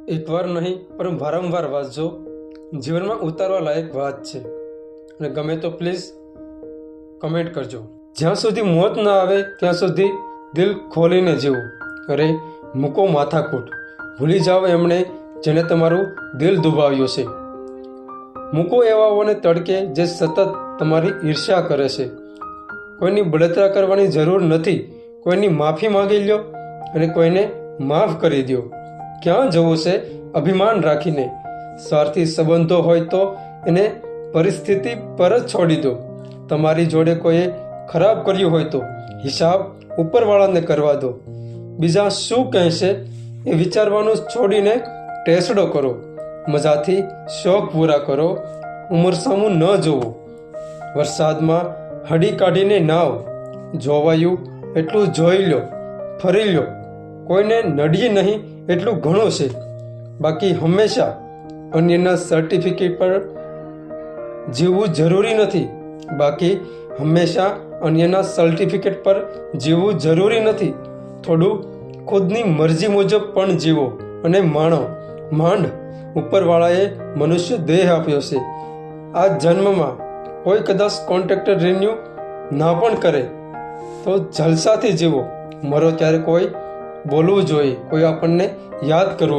એકવાર નહીં પણ વારંવાર વાંચજો. જીવનમાં ઉતારવા લાયક વાત છે અને ગમે તો પ્લીઝ કમેન્ટ કરજો. જ્યાં સુધી મોત ન આવે ત્યાં સુધી દિલ ખોલીને જીવો. અરે મૂકો માથાકૂટ, ભૂલી જાઓ એમણે જેને તમારું દિલ દુભાવ્યું છે. મૂકો એવાઓને તડકે જે સતત તમારી ઈર્ષ્યા કરે છે. કોઈની બળતરા કરવાની જરૂર નથી. કોઈની માફી માંગી લ્યો અને કોઈને માફ કરી દો. ક્યાં જવું છે અભિમાન રાખીને? સ્વાર્થી સંબંધો હોય તો એને પરિસ્થિતિ પર જ છોડી દો. તમારી જોડે કોઈએ ખરાબ કર્યું હોય તો હિસાબ ઉપરવાળાને કરવા દો. બીજા શું કહેશે એ વિચારવાનું છોડીને ટેસડો કરો. મજાથી શોખ પૂરા કરો. ઉંમર સામું ન જોવો. વરસાદમાં હડી કાઢીને નાવ. જોવાયું એટલું જોઈ લો, ફરી લો. કોઈને નડીએ નહીં એટલું ઘણું છે. બાકી હંમેશા અન્યના સર્ટિફિકેટ પર જીવવું જરૂરી નથી. બાકી હંમેશા અન્યના સર્ટિફિકેટ પર જીવવું જરૂરી નથી. થોડું ખુદની મરજી મુજબ પણ જીવો અને માણો. માંડ ઉપરવાળાએ મનુષ્ય દેહ આપ્યો છે. આ જન્મમાં કોઈ કદાચ કોન્ટ્રાક્ટર રિન્યુ ના પણ કરે તો જલસાથી જીવો. મરો ત્યારે કોઈ બોલવું જોઈએ, કોઈ આપણને યાદ કરવું જોઈએ.